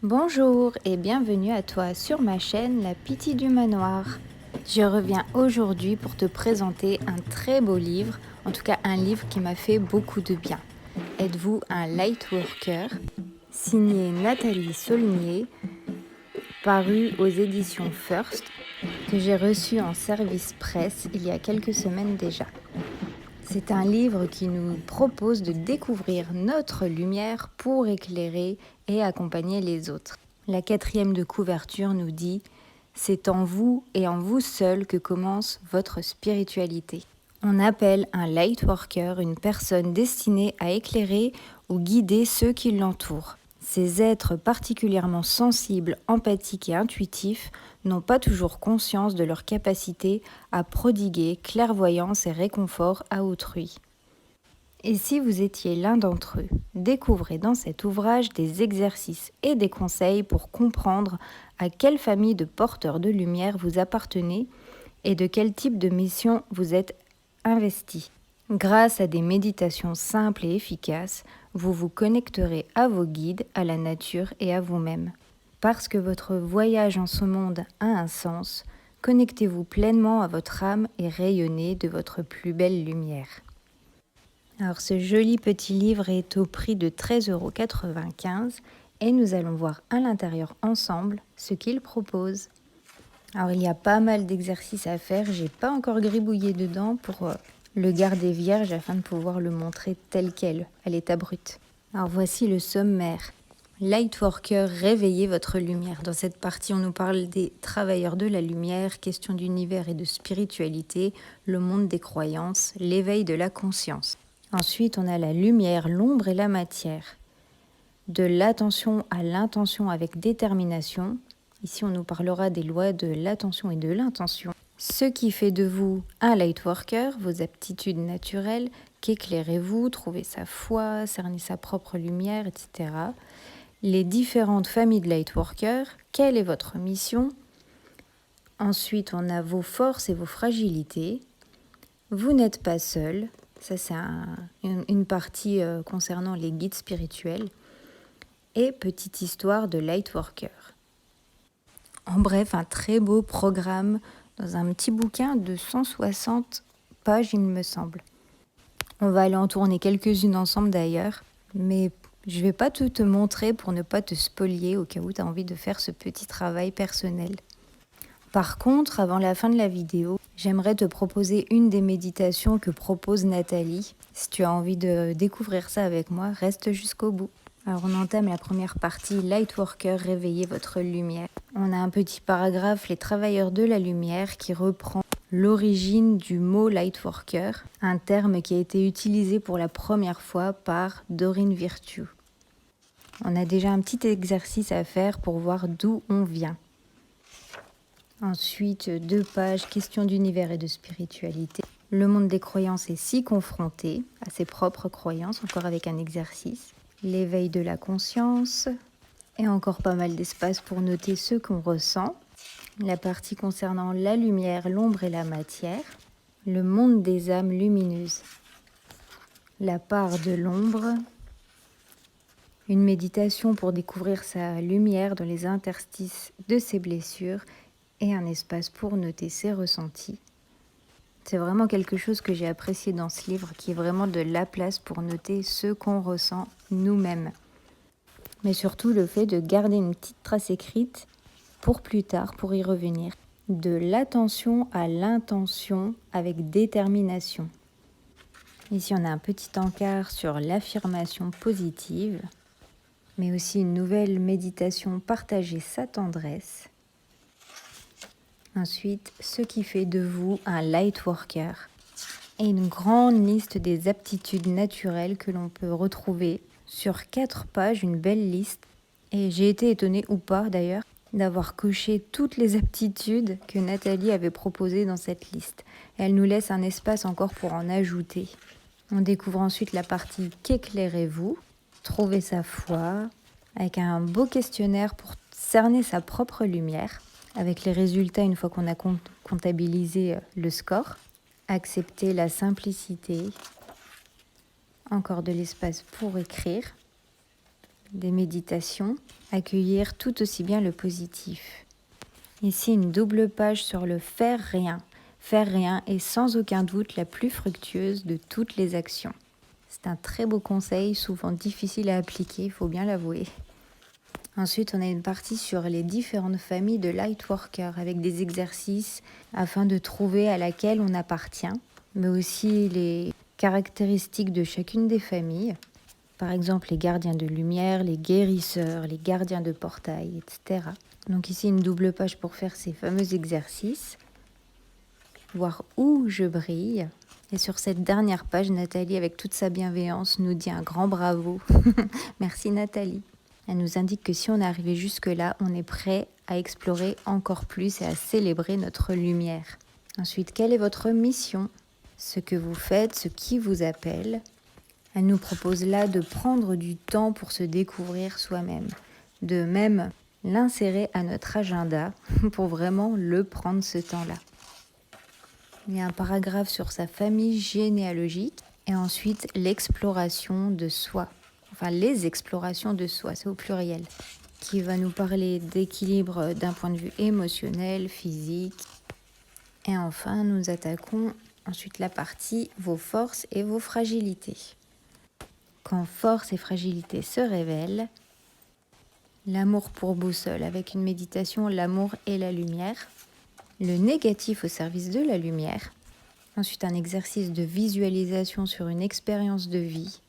Bonjour et bienvenue à toi sur ma chaîne La Pitié du Manoir. Je reviens aujourd'hui pour te présenter un très beau livre, en tout cas un livre qui m'a fait beaucoup de bien. Êtes-vous un Lightworker? Signé Nathalie Saulnier, paru aux éditions First, que j'ai reçu en service presse il y a quelques semaines déjà. C'est un livre qui nous propose de découvrir notre lumière pour éclairer et accompagner les autres. La 4e de couverture nous dit « C'est en vous et en vous seul que commence votre spiritualité ». On appelle un lightworker une personne destinée à éclairer ou guider ceux qui l'entourent. Ces êtres particulièrement sensibles, empathiques et intuitifs n'ont pas toujours conscience de leur capacité à prodiguer clairvoyance et réconfort à autrui. Et si vous étiez l'un d'entre eux, découvrez dans cet ouvrage des exercices et des conseils pour comprendre à quelle famille de porteurs de lumière vous appartenez et de quel type de mission vous êtes investi. Grâce à des méditations simples et efficaces, vous vous connecterez à vos guides, à la nature et à vous-même. Parce que votre voyage en ce monde a un sens, connectez-vous pleinement à votre âme et rayonnez de votre plus belle lumière. Alors ce joli petit livre est au prix de 13,95 € et nous allons voir à l'intérieur ensemble ce qu'il propose. Alors il y a pas mal d'exercices à faire, j'ai pas encore gribouillé dedans pour le garder vierge afin de pouvoir le montrer tel quel, à l'état brut. Alors voici le sommaire. Lightworker, réveillez votre lumière. Dans cette partie, on nous parle des travailleurs de la lumière, question d'univers et de spiritualité, le monde des croyances, l'éveil de la conscience. Ensuite, on a la lumière, l'ombre et la matière. De l'attention à l'intention avec détermination. Ici, on nous parlera des lois de l'attention et de l'intention. Ce qui fait de vous un lightworker, vos aptitudes naturelles, qu'éclairez-vous, trouvez sa foi, cernez sa propre lumière, etc. Les différentes familles de lightworkers, quelle est votre mission? Ensuite, on a vos forces et vos fragilités. Vous n'êtes pas seul. Ça, c'est une partie concernant les guides spirituels. Et petite histoire de lightworker. En bref, un très beau programme dans un petit bouquin de 160 pages, il me semble. On va aller en tourner quelques-unes ensemble d'ailleurs, mais je ne vais pas tout te montrer pour ne pas te spolier au cas où tu as envie de faire ce petit travail personnel. Par contre, avant la fin de la vidéo, j'aimerais te proposer une des méditations que propose Nathalie. Si tu as envie de découvrir ça avec moi, reste jusqu'au bout. Alors on entame la première partie, Lightworker, réveillez votre lumière. On a un petit paragraphe, les travailleurs de la lumière, qui reprend l'origine du mot Lightworker, un terme qui a été utilisé pour la première fois par Doreen Virtue. On a déjà un petit exercice à faire pour voir d'où on vient. Ensuite, 2 pages, questions d'univers et de spiritualité. Le monde des croyances est si confronté à ses propres croyances, encore avec un exercice. L'éveil de la conscience et encore pas mal d'espace pour noter ce qu'on ressent. La partie concernant la lumière, l'ombre et la matière. Le monde des âmes lumineuses. La part de l'ombre. Une méditation pour découvrir sa lumière dans les interstices de ses blessures et un espace pour noter ses ressentis. C'est vraiment quelque chose que j'ai apprécié dans ce livre, qui est vraiment de la place pour noter ce qu'on ressent nous-mêmes. Mais surtout le fait de garder une petite trace écrite pour plus tard, pour y revenir. De l'attention à l'intention avec détermination. Ici, on a un petit encart sur l'affirmation positive, mais aussi une nouvelle méditation, partager sa tendresse. Ensuite, ce qui fait de vous un lightworker et une grande liste des aptitudes naturelles que l'on peut retrouver sur 4 pages, une belle liste. Et j'ai été étonnée, ou pas d'ailleurs, d'avoir coché toutes les aptitudes que Nathalie avait proposées dans cette liste. Elle nous laisse un espace encore pour en ajouter. On découvre ensuite la partie « Qu'éclairez-vous ?» Trouver sa foi, avec un beau questionnaire pour cerner sa propre lumière, avec les résultats une fois qu'on a comptabilisé le score. Accepter la simplicité. Encore de l'espace pour écrire. des méditations, accueillir tout aussi bien le positif. Ici, une double page sur le faire rien. Faire rien est sans aucun doute la plus fructueuse de toutes les actions. C'est un très beau conseil, souvent difficile à appliquer, il faut bien l'avouer. Ensuite, on a une partie sur les différentes familles de Lightworkers avec des exercices afin de trouver à laquelle on appartient, mais aussi les caractéristiques de chacune des familles. Par exemple, les gardiens de lumière, les guérisseurs, les gardiens de portail, etc. Donc ici, une double page pour faire ces fameux exercices. Voir où je brille. Et sur cette dernière page, Nathalie, avec toute sa bienveillance, nous dit un grand bravo. Merci Nathalie. Elle nous indique que si on est arrivé jusque-là, on est prêt à explorer encore plus et à célébrer notre lumière. Ensuite, quelle est votre mission ? Ce que vous faites, ce qui vous appelle. Elle nous propose là de prendre du temps pour se découvrir soi-même, de même l'insérer à notre agenda pour vraiment le prendre ce temps-là. Il y a un paragraphe sur sa famille généalogique et ensuite l'exploration de soi. Enfin, les explorations de soi, c'est au pluriel, qui va nous parler d'équilibre d'un point de vue émotionnel, physique. Et enfin, nous attaquons ensuite la partie vos forces et vos fragilités. Quand force et fragilité se révèlent, l'amour pour boussole avec une méditation, l'amour et la lumière, le négatif au service de la lumière, ensuite un exercice de visualisation sur une expérience de vie,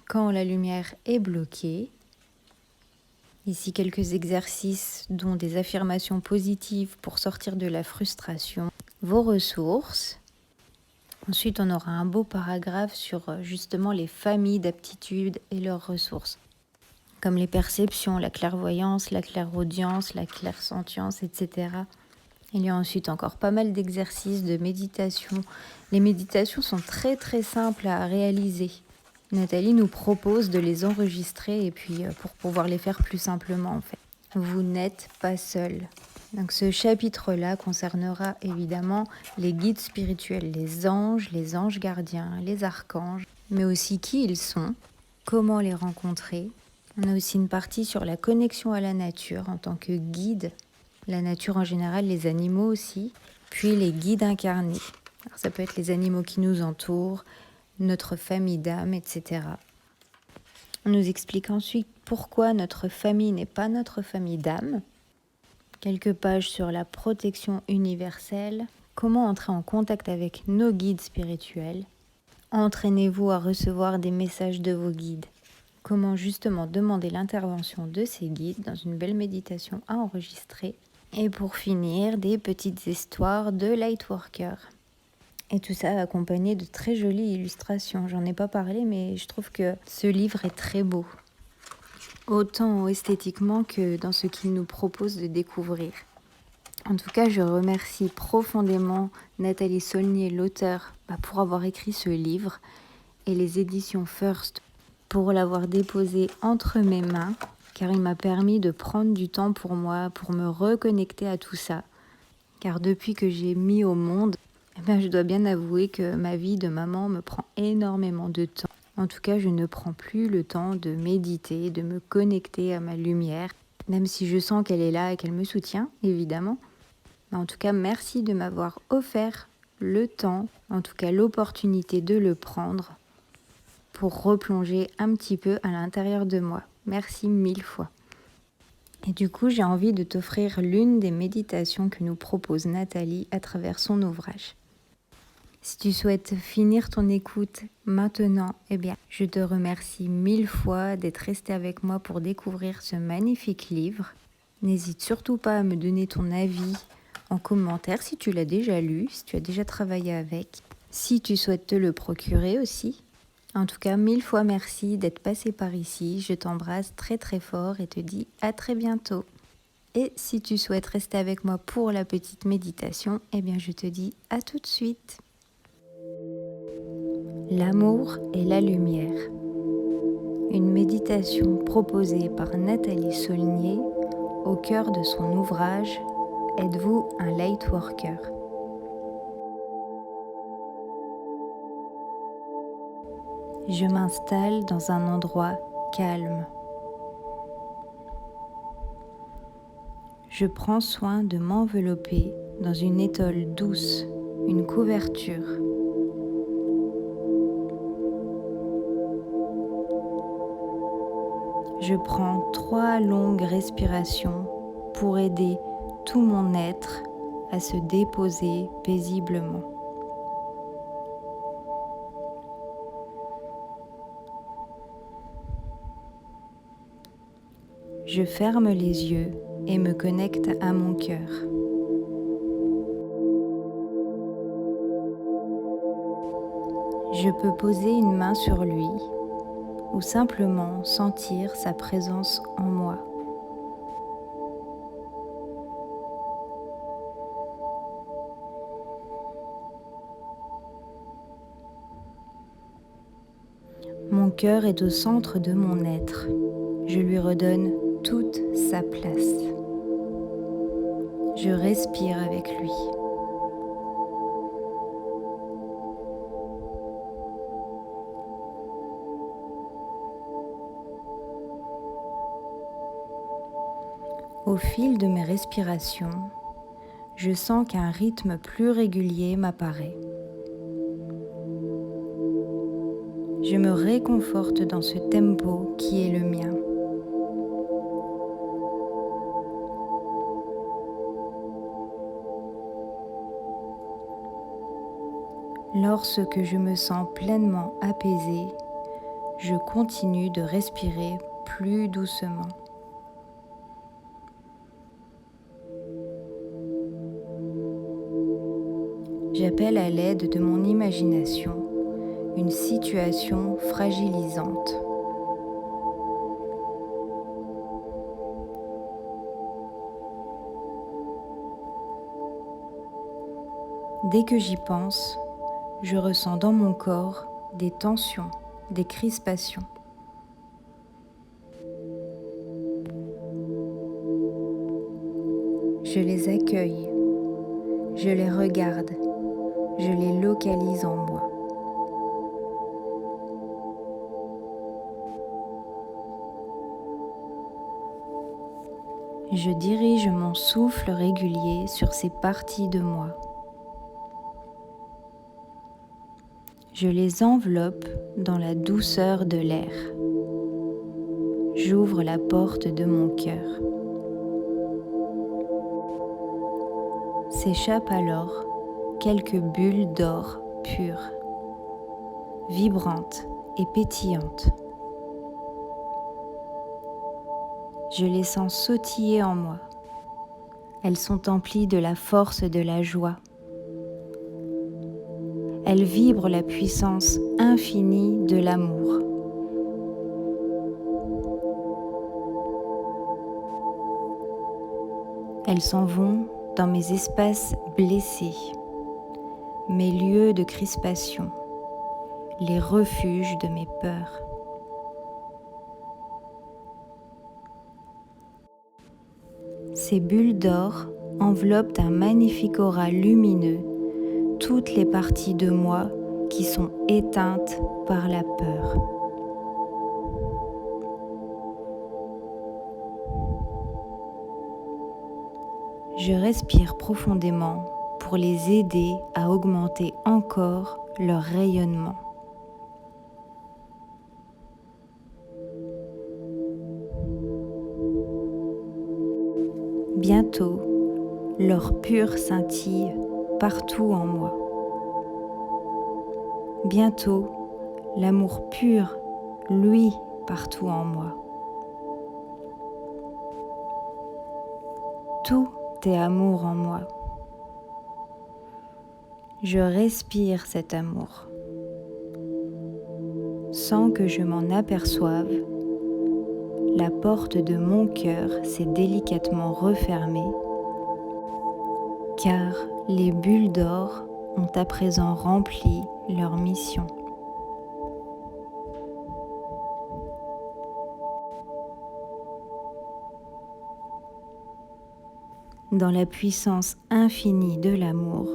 quand la lumière est bloquée, ici quelques exercices dont des affirmations positives pour sortir de la frustration, vos ressources. Ensuite, on aura un beau paragraphe sur justement les familles d'aptitudes et leurs ressources, comme les perceptions, la clairvoyance, la clairaudience, la clairsentience, etc. Il y a ensuite encore pas mal d'exercices de méditation. Les méditations sont très très simples à réaliser. Nathalie nous propose de les enregistrer et puis pour pouvoir les faire plus simplement en fait. Vous n'êtes pas seul. Donc ce chapitre-là concernera évidemment les guides spirituels, les anges gardiens, les archanges, mais aussi qui ils sont, comment les rencontrer. On a aussi une partie sur la connexion à la nature en tant que guide, la nature en général, les animaux aussi, puis les guides incarnés. Alors ça peut être les animaux qui nous entourent, notre famille d'âme, etc. On nous explique ensuite pourquoi notre famille n'est pas notre famille d'âme. Quelques pages sur la protection universelle, comment entrer en contact avec nos guides spirituels. Entraînez-vous à recevoir des messages de vos guides. Comment justement demander l'intervention de ces guides dans une belle méditation à enregistrer. Et pour finir, des petites histoires de Lightworkers. Et tout ça accompagné de très jolies illustrations. J'en ai pas parlé, mais je trouve que ce livre est très beau. Autant esthétiquement que dans ce qu'il nous propose de découvrir. En tout cas, je remercie profondément Nathalie Saulnier, l'auteure, pour avoir écrit ce livre et les éditions First pour l'avoir déposé entre mes mains, car il m'a permis de prendre du temps pour moi, pour me reconnecter à tout ça. Car depuis que j'ai mis au monde, je dois bien avouer que ma vie de maman me prend énormément de temps. En tout cas, je ne prends plus le temps de méditer, de me connecter à ma lumière, même si je sens qu'elle est là et qu'elle me soutient, évidemment. Mais en tout cas, merci de m'avoir offert le temps, en tout cas l'opportunité de le prendre pour replonger un petit peu à l'intérieur de moi. Merci 1000 fois. Et du coup, j'ai envie de t'offrir l'une des méditations que nous propose Nathalie à travers son ouvrage. Si tu souhaites finir ton écoute maintenant, je te remercie 1000 fois d'être resté avec moi pour découvrir ce magnifique livre. N'hésite surtout pas à me donner ton avis en commentaire si tu l'as déjà lu, si tu as déjà travaillé avec, si tu souhaites te le procurer aussi. En tout cas, 1000 fois merci d'être passé par ici. Je t'embrasse très très fort et te dis à très bientôt. Et si tu souhaites rester avec moi pour la petite méditation, je te dis à tout de suite. L'amour et la lumière. Une méditation proposée par Nathalie Saulnier au cœur de son ouvrage « Êtes-vous un Lightworker ?» Je m'installe dans un endroit calme. Je prends soin de m'envelopper dans une étole douce, une couverture. Je prends 3 longues respirations pour aider tout mon être à se déposer paisiblement. Je ferme les yeux et me connecte à mon cœur. Je peux poser une main sur lui ou simplement sentir sa présence en moi. Mon cœur est au centre de mon être. Je lui redonne toute sa place. Je respire avec lui. Au fil de mes respirations, je sens qu'un rythme plus régulier m'apparaît. Je me réconforte dans ce tempo qui est le mien. Lorsque je me sens pleinement apaisée, je continue de respirer plus doucement. J'appelle à l'aide de mon imagination une situation fragilisante. Dès que j'y pense, je ressens dans mon corps des tensions, des crispations. Je les accueille, je les regarde, je les localise en moi. Je dirige mon souffle régulier sur ces parties de moi. Je les enveloppe dans la douceur de l'air. J'ouvre la porte de mon cœur. S'échappent alors quelques bulles d'or pures, vibrantes et pétillantes. Je les sens sautiller en moi. Elles sont emplies de la force de la joie. Elles vibrent la puissance infinie de l'amour. Elles s'en vont dans mes espaces blessés, mes lieux de crispation, les refuges de mes peurs. Ces bulles d'or enveloppent un magnifique aura lumineux toutes les parties de moi qui sont éteintes par la peur. Je respire profondément pour les aider à augmenter encore leur rayonnement. Bientôt, leur pure scintille partout en moi. Bientôt, l'amour pur, lui, partout en moi. Tout est amour en moi. Je respire cet amour. Sans que je m'en aperçoive, la porte de mon cœur s'est délicatement refermée, car les bulles d'or ont à présent rempli leur mission. Dans la puissance infinie de l'amour,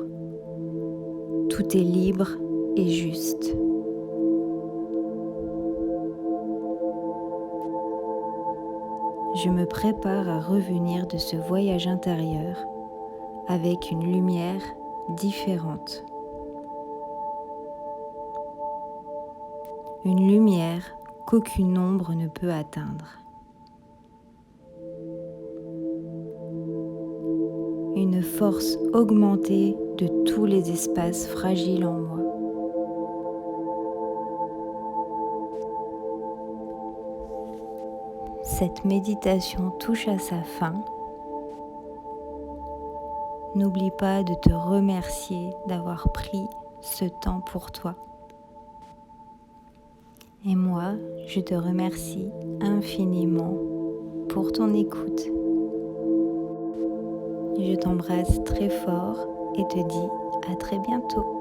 tout est libre et juste. je me prépare à revenir de ce voyage intérieur avec une lumière différente. Une lumière qu'aucune ombre ne peut atteindre. Une force augmentée de tous les espaces fragiles en moi. Cette méditation touche à sa fin. N'oublie pas de te remercier d'avoir pris ce temps pour toi. Et moi, je te remercie infiniment pour ton écoute. Je t'embrasse très fort et te dis à très bientôt.